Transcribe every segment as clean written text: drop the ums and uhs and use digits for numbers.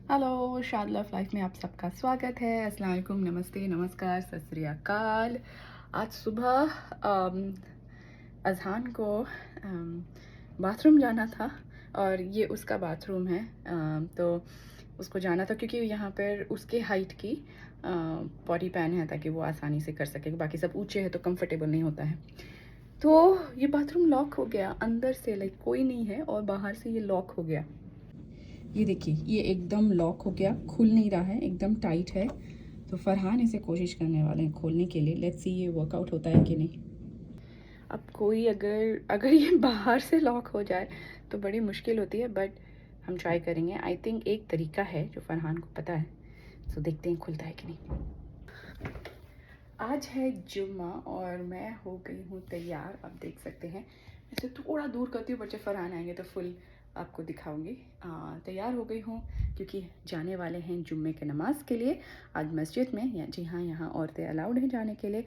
Hello, शाद love life में आप सबका स्वागत है। अस्सलाम वालेकुम, नमस्ते, नमस्कार, सत श्री अकाल। आज सुबह अज़हान को बाथरूम जाना था और ये उसका बाथरूम है। तो उसको जाना था क्योंकि यहाँ पर उसके हाइट की पॉटी पैन है ताकि वो आसानी से कर सके। बाकी सब ऊंचे हैं तो कंफर्टेबल नहीं होता है। तो ये बाथरूम लॉक हो गया अंदर से, लाइक कोई नहीं है, और बाहर से ये लॉक हो गया। ये देखिए, ये एकदम लॉक हो गया, खुल नहीं रहा है, एकदम टाइट है। तो फरहान इसे कोशिश करने वाले हैं खोलने के लिए। लेट्स सी ये वर्कआउट होता है कि नहीं। अब कोई अगर ये बाहर से लॉक हो जाए तो बड़ी मुश्किल होती है, बट हम ट्राई करेंगे। आई थिंक एक तरीका है जो फरहान को पता है, सो देखते हैं खुलता है कि नहीं। आज है जुम्मा और मैं हो गई हूँ तैयार। आप देख सकते हैं, ऐसे थोड़ा दूर करती हूँ, बच्चे फरहान आएंगे तो फुल आपको दिखाऊंगी। तैयार हो गई हूँ क्योंकि जाने वाले हैं जुम्मे के नमाज़ के लिए आज मस्जिद में। या जी हाँ, यहाँ औरतें अलाउड हैं जाने के लिए,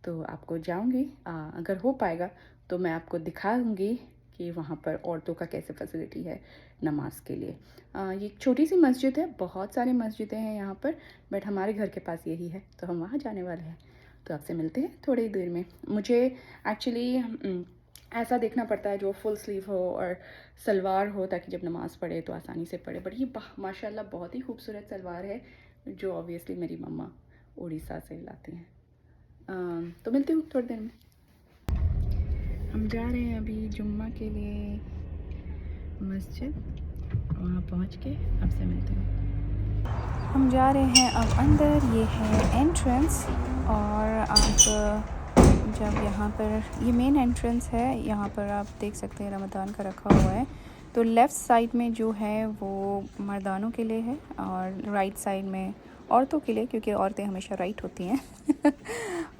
तो आपको जाऊँगी। अगर हो पाएगा तो मैं आपको दिखाऊंगी कि वहाँ पर औरतों का कैसे फैसिलिटी है नमाज के लिए। ये एक छोटी सी मस्जिद है, बहुत सारी मस्जिदें हैं यहाँ पर, बट हमारे घर के पास यही है तो हम वहाँ जाने वाले हैं। तो आपसे मिलते हैं थोड़ी देर में। मुझे एक्चुअली ऐसा देखना पड़ता है जो फुल स्लीव हो और सलवार हो, ताकि जब नमाज़ पढ़े तो आसानी से पढ़े। बट ये माशाल्लाह बहुत ही खूबसूरत सलवार है जो ऑब्वियसली मेरी मम्मा उड़ीसा से लाती हैं। तो मिलती हूँ थोड़ी देर में। हम जा रहे हैं अभी जुम्मा के लिए मस्जिद, वहाँ पहुँच के आपसे मिलते हैं। हम जा रहे हैं अब अंदर। ये है एंट्रेंस, और आप जब यहाँ पर, ये मेन एंट्रेंस है, यहाँ पर आप देख सकते हैं रमज़ान का रखा हुआ है। तो लेफ़्ट साइड में जो है वो मर्दानों के लिए है और राइट साइड में औरतों के लिए, क्योंकि औरतें हमेशा राइट होती हैं।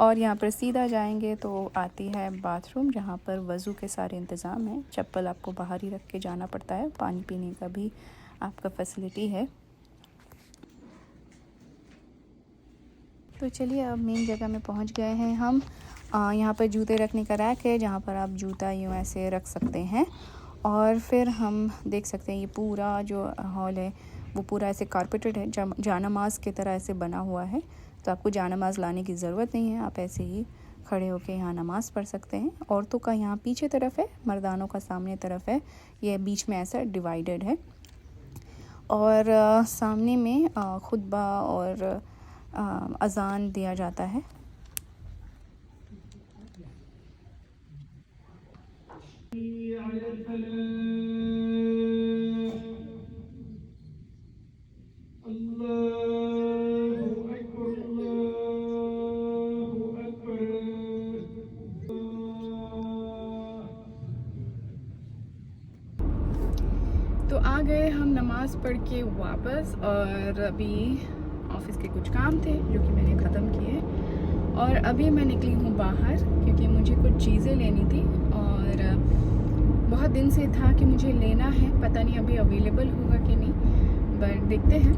और यहाँ पर सीधा जाएंगे तो आती है बाथरूम, जहाँ पर वज़ू के सारे इंतज़ाम हैं। चप्पल आपको बाहर ही रख के जाना पड़ता है। पानी पीने का भी आपका फैसिलिटी है। तो चलिए, अब मेन जगह में पहुँच गए हैं हम। यहाँ पर जूते रखने का रैक है, जहाँ पर आप जूता यूँ ऐसे रख सकते हैं। और फिर हम देख सकते हैं ये पूरा जो हॉल है वो पूरा ऐसे कारपेटेड है, जानमाज़ की तरह ऐसे बना हुआ है। तो आपको जानमाज़ लाने की ज़रूरत नहीं है, आप ऐसे ही खड़े होकर यहाँ नमाज़ पढ़ सकते हैं। औरतों का यहाँ पीछे तरफ है, मर्दानों का सामने तरफ है। ये बीच में ऐसा डिवाइडेड है। और सामने में खुतबा और अज़ान दिया जाता है। तो आ गए हम नमाज़ पढ़ के वापस, और अभी ऑफ़िस के कुछ काम थे जो कि मैंने ख़त्म किए। और अभी मैं निकली हूँ बाहर क्योंकि मुझे कुछ चीज़ें लेनी थी, और बहुत दिन से था कि मुझे लेना है। पता नहीं अभी अवेलेबल होगा कि नहीं, बट देखते हैं।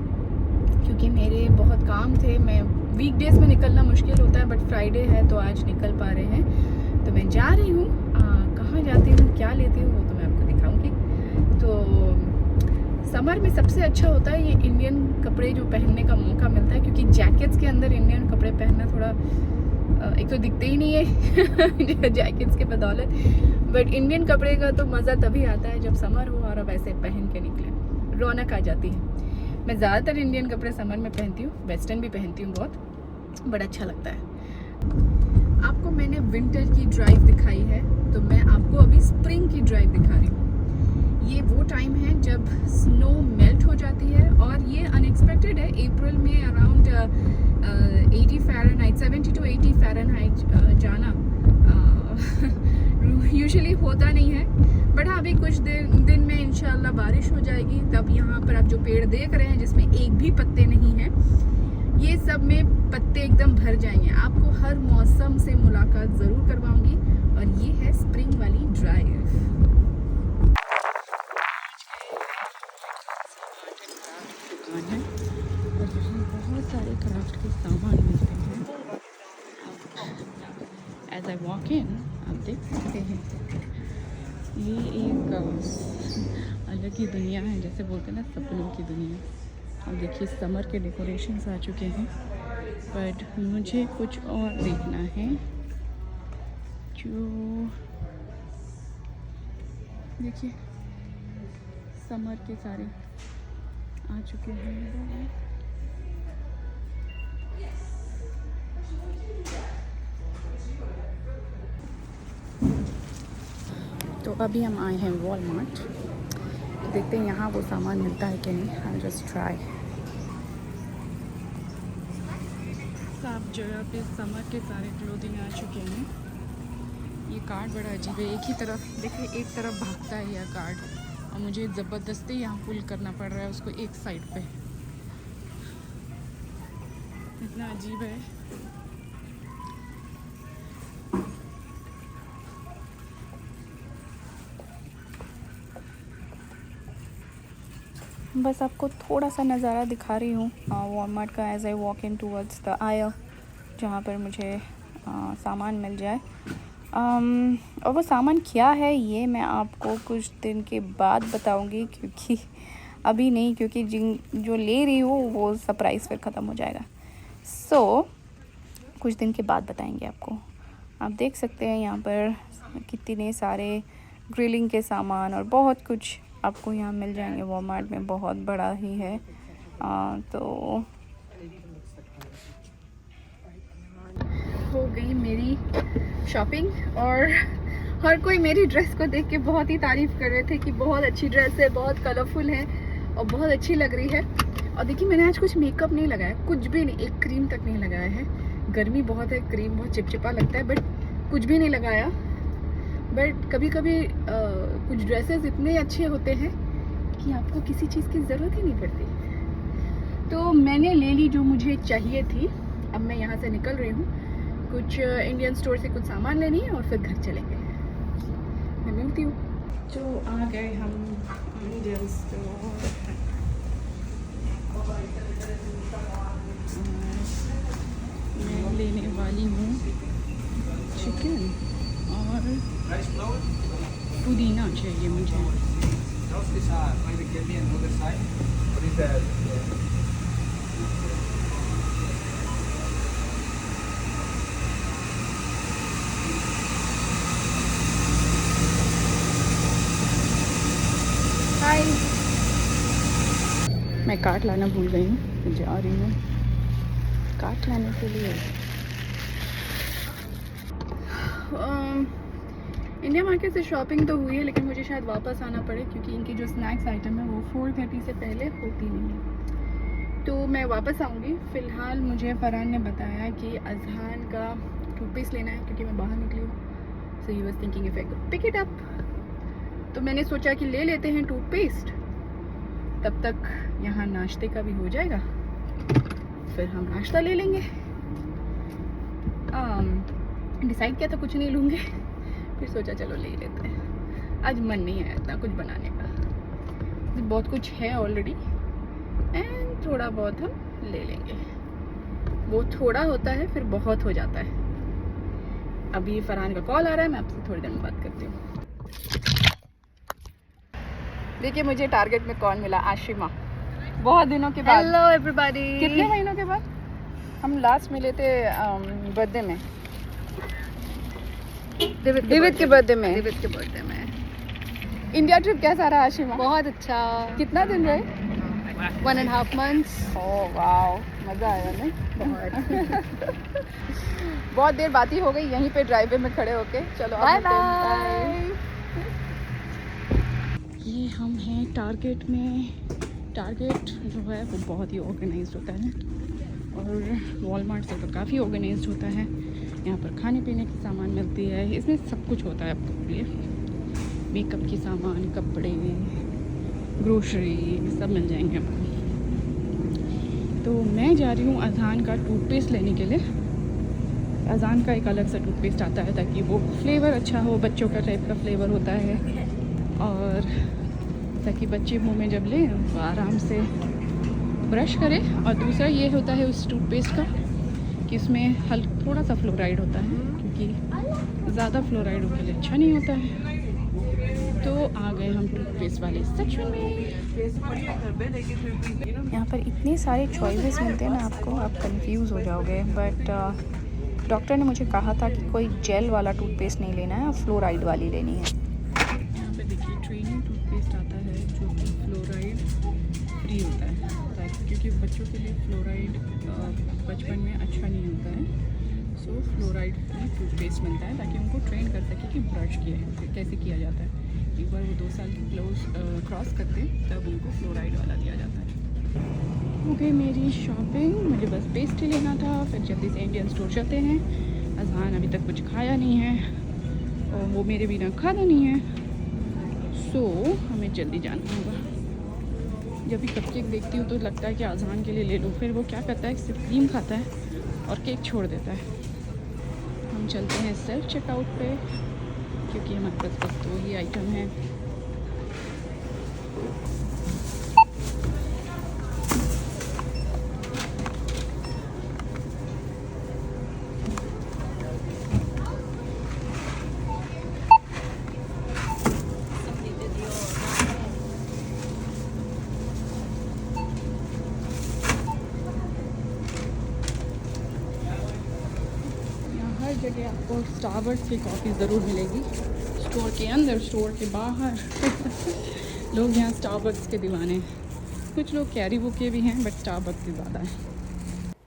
क्योंकि मेरे बहुत काम थे, मैं वीकडेज़ में निकलना मुश्किल होता है, बट फ्राइडे है तो आज निकल पा रहे हैं। तो मैं जा रही हूँ। कहाँ जाती हूँ, क्या लेती हूँ, वो तो मैं आपको दिखाऊँगी। तो समर में सबसे अच्छा होता है ये इंडियन कपड़े जो पहनने का मौका मिलता है, क्योंकि जैकेट्स के अंदर इंडियन कपड़े पहनना थोड़ा एक तो दिखते ही नहीं है जैकेट्स के बदौलत, बट इंडियन कपड़े का तो मज़ा तभी आता है जब समर हो और अब ऐसे पहन के निकले, रौनक आ जाती है। मैं ज़्यादातर इंडियन कपड़े समर में पहनती हूँ, वेस्टर्न भी पहनती हूँ बहुत, बड़ा अच्छा लगता है। आपको मैंने विंटर की ड्राइव दिखाई है, तो मैं आपको अभी स्प्रिंग की ड्राइव दिखा रही हूँ। ये वो टाइम है जब स्नो मेल्ट हो जाती है, और ये अनएक्सपेक्टेड है। अप्रैल में अराउंड 80 फ़ारेनहाइट, 70 to 80 फ़ारेनहाइट जाना यूजुअली होता नहीं है। बट हाँ, अभी कुछ दिन में इंशाल्लाह बारिश हो जाएगी, तब यहाँ पर आप जो पेड़ देख रहे हैं जिसमें एक भी पत्ते नहीं हैं, ये सब में पत्ते एकदम भर जाएंगे। आपको हर मौसम से मुलाकात ज़रूर करवाऊँगी, और ये है स्प्रिंग वाली ड्राइव। दुकान है और यहाँ बहुत सारे क्राफ्ट के सामान मिलते हैं। एज आई वॉक इन, आप देख सकते हैं ये एक अलग ही दुनिया है, जैसे बोलते हैं ना, सपनों की दुनिया। अब देखिए समर के डेकोरेशंस आ चुके हैं, बट मुझे कुछ और देखना है। जो देखिए समर के सारे आ चुके हैं। तो अभी हम आए हैं वॉलमार्ट, तो देखते हैं यहाँ वो सामान मिलता है कि नहीं। I just try. सब जगह पे समर के सारे क्लोथिंग आ चुके हैं। ये कार्ड बड़ा अजीब है, एक ही तरफ देखिए, एक तरफ भागता है यह कार्ड और मुझे ज़बरदस्ती यहाँ पुल करना पड़ रहा है उसको एक साइड पे। इतना अजीब है। बस आपको थोड़ा सा नज़ारा दिखा रही हूँ वॉलमार्ट का as I walk in towards the aisle, जहाँ पर मुझे सामान मिल जाए। और वो सामान क्या है ये मैं आपको कुछ दिन के बाद बताऊंगी, क्योंकि अभी नहीं, क्योंकि जो ले रही हूँ वो सरप्राइज़ फिर ख़त्म हो जाएगा। सो कुछ दिन के बाद बताएंगे आपको। आप देख सकते हैं यहाँ पर कितने सारे ग्रिलिंग के सामान और बहुत कुछ आपको यहाँ मिल जाएंगे। वॉलमार्ट में बहुत बड़ा ही है। तो हो गई मेरी शॉपिंग और हर कोई मेरी ड्रेस को देख के बहुत ही तारीफ़ कर रहे थे कि बहुत अच्छी ड्रेस है, बहुत कलरफुल है और बहुत अच्छी लग रही है। और देखिए मैंने आज कुछ मेकअप नहीं लगाया, कुछ भी नहीं, एक क्रीम तक नहीं लगाया है। गर्मी बहुत है, क्रीम बहुत चिपचिपा लगता है, बट कुछ भी नहीं लगाया। बट कभी कभी कुछ ड्रेसेस इतने अच्छे होते हैं कि आपको किसी चीज़ की ज़रूरत ही नहीं पड़ती। तो मैंने ले ली जो मुझे चाहिए थी। अब मैं यहाँ से निकल रही हूँ, कुछ इंडियन स्टोर से कुछ सामान लेनी है और फिर घर चलेंगे। मैं मिलती हूँ। तो आ गए हम इंडियन स्टोर। मैं लेने वाली हूँ चिकन और पुदीना चाहिए मुझे। हाय, मैं कार्ट लाना भूल गई हूँ, जा रही हूँ कार्ट लाने के लिए। इंडिया मार्केट से शॉपिंग तो हुई है, लेकिन मुझे शायद वापस आना पड़े क्योंकि इनकी जो स्नैक्स आइटम है वो 4:30 से पहले होती नहीं है। तो मैं वापस आऊँगी। फ़िलहाल मुझे फरहान ने बताया कि अजहान का टूथपेस्ट लेना है क्योंकि मैं बाहर निकली हूँ। So he was thinking if I could pick it up. तो मैंने सोचा कि ले लेते हैं टूथपेस्ट, तब तक यहाँ नाश्ते का भी हो जाएगा, फिर हम नाश्ता ले लेंगे। डिसाइड किया था कुछ नहीं लूँगी, फिर सोचा चलो ले लेते हैं। आज मन नहीं है इतना कुछ बनाने का, बहुत कुछ है ऑलरेडी एंड थोड़ा बहुत हम ले लेंगे। वो थोड़ा होता है फिर बहुत हो जाता है। अभी फरहान का कॉल आ रहा है, मैं आपसे थोड़ी देर में बात करती हूँ। देखिए मुझे टारगेट में कौन मिला, आशिमा। बहुत दिनों के बाद। Hello everybody. कितने महीनों के बाद? हम लास्ट मिले थे बर्थडे में, दिवित के बर्थडे में। इंडिया ट्रिप कैसा रहा आशिमा? बहुत अच्छा। कितना दिन रहे? 1.5 months। ओह वाओ, मज़ा आया नहीं? बहुत। बहुत देर बातें हो गई यहीं पे ड्राइववे में खड़े होके। चलो बाय बाय। ये हम हैं टारगेट में। टारगेट जो है वो बहुत ही ऑर्गेनाइज्ड होता है और वॉलमार्ट से तो काफ़ी ऑर्गेनाइज्ड होता है। यहाँ पर खाने पीने की सामान मिलती है, इसमें सब कुछ होता है आपके लिए। मेकअप की सामान, कपड़े, ग्रोसरी सब मिल जाएंगे आपको। तो मैं जा रही हूँ अजहान का टूथपेस्ट लेने के लिए। अजहान का एक अलग सा टूथपेस्ट आता है ताकि वो फ्लेवर अच्छा हो, बच्चों का टाइप का फ्लेवर होता है और ताकि बच्चे मुंह में जब लें वो आराम से ब्रश करें। और दूसरा ये होता है उस टूथपेस्ट का कि इसमें थोड़ा सा फ्लोराइड होता है, क्योंकि ज़्यादा फ्लोराइड उनके लिए अच्छा नहीं होता है। तो आ गए हम टूथपेस्ट वाले सेक्शन में। यहाँ पर इतने सारे चॉइसेस मिलते हैं ना आपको, आप कंफ्यूज हो जाओगे। बट डॉक्टर ने मुझे कहा था कि कोई जेल वाला टूथपेस्ट नहीं लेना है, फ्लोराइड वाली लेनी है। यहाँ पे देखिए ट्रेनिंग टूथपेस्ट आता है जो कि फ्लोराइड फ्री होता है, क्योंकि बच्चों के लिए फ्लोराइड बचपन में अच्छा नहीं होता है। सो फ्लोराइड फ्री टूथपेस्ट बनता है ताकि उनको ट्रेन कर सके कि ब्रश कैसे किया जाता है। एक बार वो 2 साल की क्रॉस करते तब उनको फ्लोराइड वाला दिया जाता है। हो गई मेरी शॉपिंग, मुझे बस पेस्ट ही लेना था। फिर जल्दी से इंडियन स्टोर चलते हैं। अजहान अभी तक कुछ खाया नहीं है और वो मेरे बिना खाता नहीं है, सो हमें जल्दी जाना होगा। जब भी कपकेक देखती हूँ तो लगता है कि अजहान के लिए ले लूँ, फिर वो क्या करता है, सिर्फ क्रीम खाता है और केक छोड़ देता है। हम चलते हैं सेल्फ चेकआउट पे क्योंकि हमारे पास बस 2 ही आइटम हैं। हर जगह आपको स्टारबक्स की कॉफ़ी ज़रूर मिलेगी, स्टोर के अंदर, स्टोर के बाहर। लोग यहाँ स्टारबक्स के दीवाने हैं। कुछ लोग कैरीबो के भी हैं, बट स्टारबक्स की ज़्यादा है।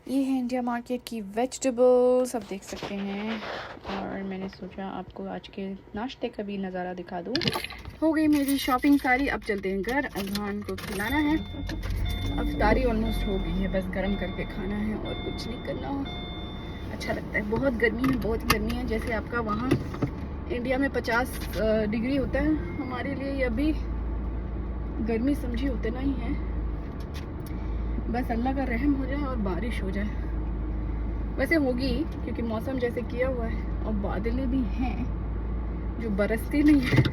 ये है इंडिया मार्केट की वेजिटेबल्स, आप देख सकते हैं। और मैंने सोचा आपको आज के नाश्ते का भी नज़ारा दिखा दूँ। हो गई मेरी शॉपिंग सारी, अब चलते हैं घर, अजहान को खिलाना है। अफ्तारी ऑलमोस्ट हो गई है, बस गर्म करके खाना है और कुछ नहीं करना। अच्छा लगता है। बहुत गर्मी है, बहुत गर्मी है। जैसे आपका वहाँ इंडिया में 50 डिग्री होता है, हमारे लिए ये अभी गर्मी समझी उतना ही है। बस अल्लाह का रहम हो जाए और बारिश हो जाए। वैसे होगी क्योंकि मौसम जैसे किया हुआ है और बादलें भी हैं जो बरसती नहीं है।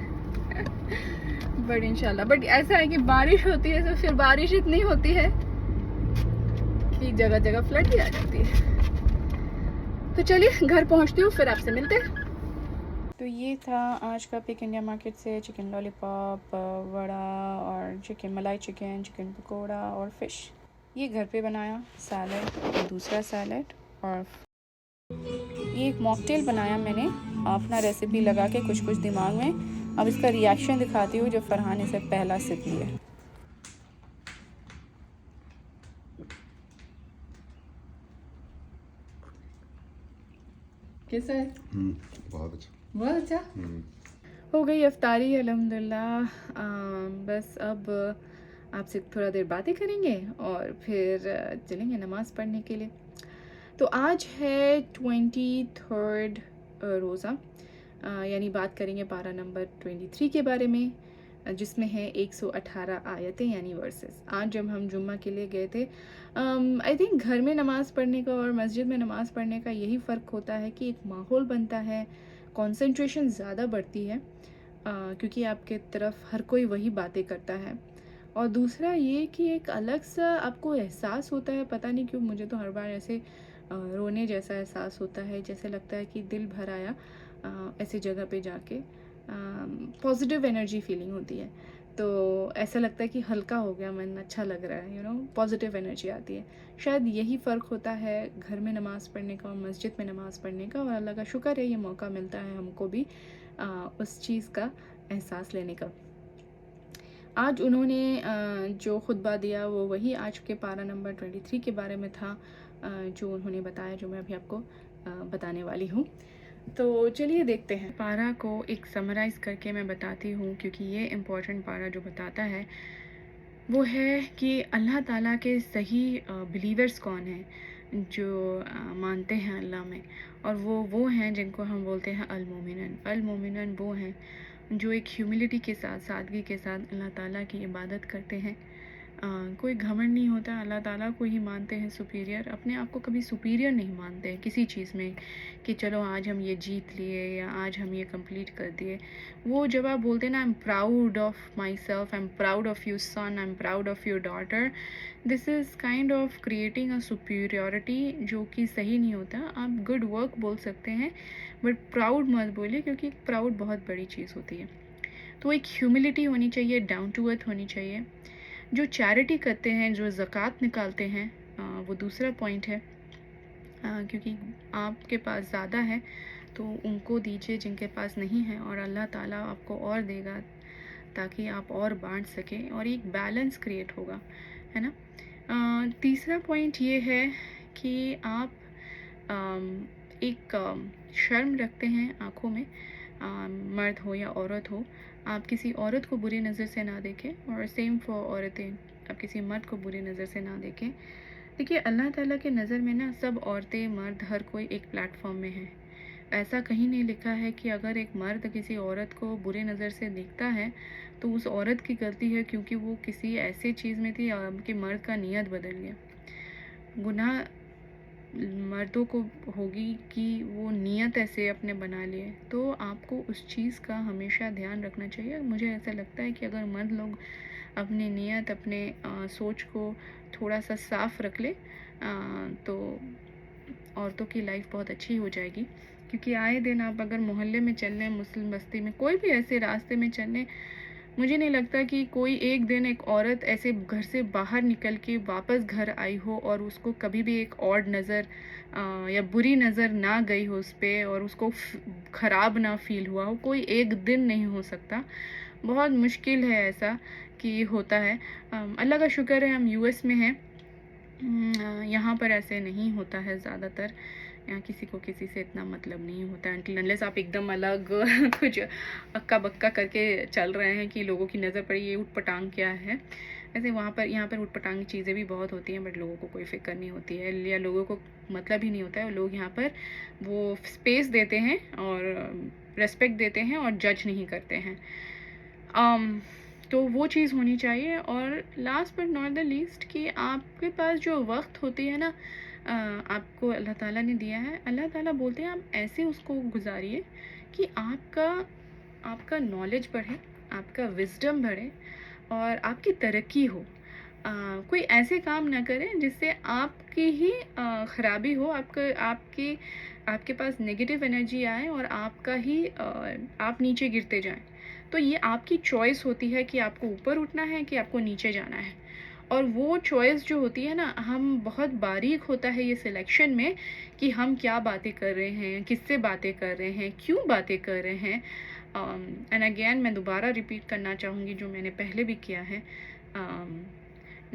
बट इंशाल्लाह, बट ऐसा है कि बारिश होती है तो फिर बारिश इतनी होती है कि जगह जगह फ्लड भी आ जाती है। तो चलिए घर पहुंचती हूँ, फिर आपसे मिलते हैं। तो ये था आज का पिक इंडिया मार्केट से। चिकन लॉलीपॉप, वड़ा और चिकन मलाई चिकन, चिकन पकोड़ा और फ़िश। ये घर पे बनाया सैलड, दूसरा सैलड, और ये एक मॉकटेल बनाया मैंने अपना रेसिपी लगा के कुछ दिमाग में। अब इसका रिएक्शन दिखाती हूँ जब फरहान इसे पहला सिप लिया। कैसा है? बहुत अच्छा, बहुत अच्छा। हो गई अफ्तारी अल्हम्दुलिल्लाह। बस अब आपसे थोड़ा देर बातें करेंगे और फिर चलेंगे नमाज़ पढ़ने के लिए। तो आज है 23rd रोज़ा, यानी बात करेंगे पारा नंबर 23 के बारे में, जिसमें है 118 आयतें यानी वर्सेस। आज जब हम जुम्मा के लिए गए थे, आई थिंक घर में नमाज़ पढ़ने का और मस्जिद में नमाज़ पढ़ने का यही फ़र्क होता है कि एक माहौल बनता है, कंसंट्रेशन ज़्यादा बढ़ती है, क्योंकि आपके तरफ हर कोई वही बातें करता है। और दूसरा ये कि एक अलग सा आपको एहसास होता है, पता नहीं क्यों मुझे तो हर बार ऐसे रोने जैसा एहसास होता है, जैसे लगता है कि दिल भर आया ऐसी जगह पे जाके। पॉजिटिव एनर्जी फीलिंग होती है, तो ऐसा लगता है कि हल्का हो गया मन, अच्छा लग रहा है, पॉजिटिव एनर्जी आती है। शायद यही फ़र्क होता है घर में नमाज़ पढ़ने का और मस्जिद में नमाज़ पढ़ने का। और अल्लाह का शुक्र है ये मौका मिलता है हमको भी उस चीज़ का एहसास लेने का। आज उन्होंने जो खुतबा दिया वो वही आज के पारा नंबर 23 के बारे में था, जो उन्होंने बताया, जो मैं अभी आपको बताने वाली हूँ। तो चलिए देखते हैं। पारा को एक समराइज़ करके मैं बताती हूँ, क्योंकि ये इम्पोर्टेंट पारा जो बताता है वो है कि अल्लाह ताला के सही बिलीवर्स कौन हैं, जो मानते हैं अल्लाह में, और वो हैं जिनको हम बोलते हैं अल-मोमिनन। अल-मोमिनन वो हैं जो एक ह्यूमिलिटी के साथ, सादगी के साथ अल्लाह ताला की इबादत करते हैं। कोई घमंड नहीं होता, अल्लाह ताला को ही मानते हैं सुपीरियर, अपने आप को कभी सुपीरियर नहीं मानते हैं किसी चीज़ में कि चलो आज हम ये जीत लिए या आज हम ये कंप्लीट कर दिए। वो जब आप बोलते हैं ना, I am proud of my self, I am proud of your son, I am proud of your daughter, this is kind of creating a superiority, जो कि सही नहीं होता। आप गुड वर्क बोल सकते हैं बट प्राउड मत बोलिए, क्योंकि प्राउड बहुत बड़ी चीज़ होती है। तो एक ह्यूमिलिटी होनी चाहिए, डाउन टू अर्थ होनी चाहिए। जो चैरिटी करते हैं, जो ज़कात निकालते हैं, वो दूसरा पॉइंट है। क्योंकि आपके पास ज़्यादा है तो उनको दीजिए जिनके पास नहीं है, और अल्लाह ताला आपको और देगा ताकि आप और बांट सकें और एक बैलेंस क्रिएट होगा, है ना। तीसरा पॉइंट ये है कि आप एक शर्म रखते हैं आँखों में, मर्द हो या औरत हो, आप किसी औरत को बुरी नज़र से ना देखें, और सेम फॉर औरतें, आप किसी मर्द को बुरी नज़र से ना देखें। देखिए, अल्लाह ताला के नज़र में ना सब औरतें, मर्द, हर कोई एक प्लेटफॉर्म में है। ऐसा कहीं नहीं लिखा है कि अगर एक मर्द किसी औरत को बुरी नज़र से देखता है तो उस औरत की गलती है, क्योंकि वो किसी ऐसी चीज़ में थी कि मर्द का नियत बदल गया। गुनाह मर्दों को होगी कि वो नियत ऐसे अपने बना लिए, तो आपको उस चीज़ का हमेशा ध्यान रखना चाहिए। मुझे ऐसा लगता है कि अगर मर्द लोग अपनी नियत, अपने सोच को थोड़ा सा साफ रख ले, तो औरतों की लाइफ बहुत अच्छी हो जाएगी। क्योंकि आए दिन आप अगर मोहल्ले में चल लें, मुस्लिम बस्ती में, कोई भी ऐसे रास्ते में चल लें, मुझे नहीं लगता कि कोई एक दिन एक औरत ऐसे घर से बाहर निकल के वापस घर आई हो और उसको कभी भी एक ऑड नज़र या बुरी नज़र ना गई हो उस पर, और उसको ख़राब ना फील हुआ हो। कोई एक दिन नहीं हो सकता, बहुत मुश्किल है ऐसा कि होता है। अल्लाह का शुक्र है हम यूएस में हैं, यहाँ पर ऐसे नहीं होता है ज़्यादातर। यहाँ किसी को किसी से इतना मतलब नहीं होता है, अनलेस आप एकदम अलग कुछ अक्का बक्का करके चल रहे हैं कि लोगों की नज़र पड़ी, ये उठ पटांग क्या है। वैसे यहाँ पर उठ पटांग चीज़ें भी बहुत होती हैं, बट लोगों को कोई फिक्र नहीं होती है, या लोगों को मतलब ही नहीं होता है। लोग यहाँ पर वो स्पेस देते हैं और रेस्पेक्ट देते हैं और जज नहीं करते हैं। तो वो चीज़ होनी चाहिए। और last but not the least कि आपके पास जो वक्त होती है ना, आपको अल्लाह ताला ने दिया है, अल्लाह ताला बोलते हैं आप ऐसे उसको गुजारिए कि आपका नॉलेज बढ़े, आपका विजडम बढ़े और आपकी तरक्की हो। कोई ऐसे काम ना करें जिससे आपकी ही ख़राबी हो, आपके पास नेगेटिव एनर्जी आए और आपका ही आप नीचे गिरते जाएं। तो ये आपकी चॉइस होती है कि आपको ऊपर उठना है कि आपको नीचे जाना है। और वो चॉइस जो होती है ना, हम बहुत बारीक होता है ये सिलेक्शन में कि हम क्या बातें कर रहे हैं, किससे बातें कर रहे हैं, क्यों बातें कर रहे हैं। एंड अगेन मैं दोबारा रिपीट करना चाहूँगी जो मैंने पहले भी किया है,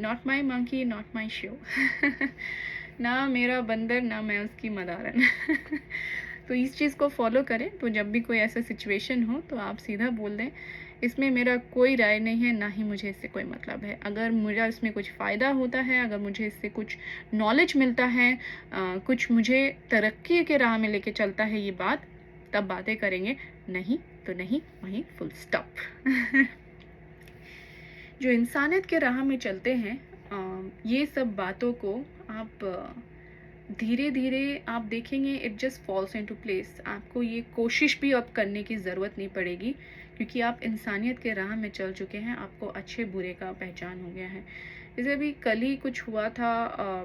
not my monkey not my show. ना मेरा बंदर ना मैं उसकी मदारन। तो इस चीज़ को फॉलो करें, तो जब भी कोई ऐसा सिचुएशन हो तो आप सीधा बोल दें, इसमें मेरा कोई राय नहीं है, ना ही मुझे इससे कोई मतलब है। अगर मुझे इसमें कुछ फ़ायदा होता है, अगर मुझे इससे कुछ नॉलेज मिलता है, कुछ मुझे तरक्की के राह में लेके चलता है ये बात, तब बातें करेंगे, नहीं तो नहीं, वहीं फुल स्टॉप। जो इंसानियत के राह में चलते हैं, ये सब बातों को आप धीरे धीरे आप देखेंगे, it just falls into place. आपको ये कोशिश भी अब करने की ज़रूरत नहीं पड़ेगी, क्योंकि आप इंसानियत के राह में चल चुके हैं, आपको अच्छे बुरे का पहचान हो गया है। जैसे अभी कल ही कुछ हुआ था,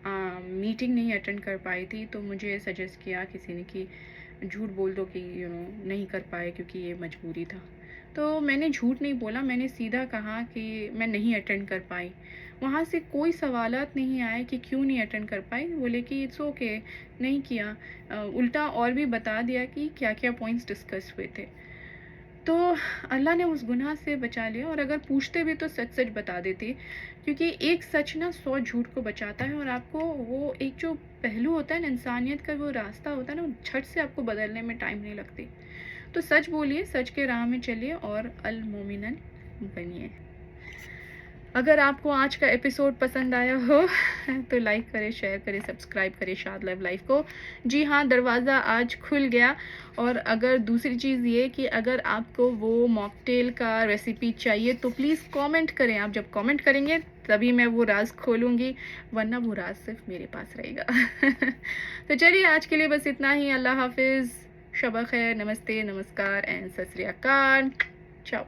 मीटिंग नहीं अटेंड कर पाई थी, तो मुझे सजेस्ट किया किसी ने कि झूठ बोल दो कि नहीं कर पाए क्योंकि ये मजबूरी था। तो मैंने झूठ नहीं बोला, मैंने सीधा कहा कि मैं नहीं अटेंड कर पाई। वहाँ से कोई सवालात नहीं आए कि क्यों नहीं अटेंड कर पाई, बोले कि इट्स ओके, नहीं किया। उल्टा और भी बता दिया कि क्या क्या पॉइंट्स डिस्कस हुए थे। तो अल्लाह ने उस गुनाह से बचा लिया, और अगर पूछते भी तो सच सच बता देती, क्योंकि एक सच ना 100 झूठ को बचाता है। और आपको वो एक जो पहलू होता है ना इंसानियत का, वो रास्ता होता है ना, झट से आपको बदलने में टाइम नहीं लगती। तो सच बोलिए, सच के राह में चलिए और अल मोमिनन बनिए। अगर आपको आज का एपिसोड पसंद आया हो तो लाइक करें, शेयर करें, सब्सक्राइब करें शाद लव लाइफ को। जी हाँ, दरवाज़ा आज खुल गया। और अगर दूसरी चीज़ ये कि अगर आपको वो मॉकटेल का रेसिपी चाहिए तो प्लीज़ कमेंट करें। आप जब कमेंट करेंगे तभी मैं वो राज खोलूँगी, वरना वो राज सिर्फ मेरे पास रहेगा। तो चलिए, आज के लिए बस इतना ही। अल्लाह हाफिज़, शब खैर, नमस्ते, नमस्कार एंड सत श्री अकाल।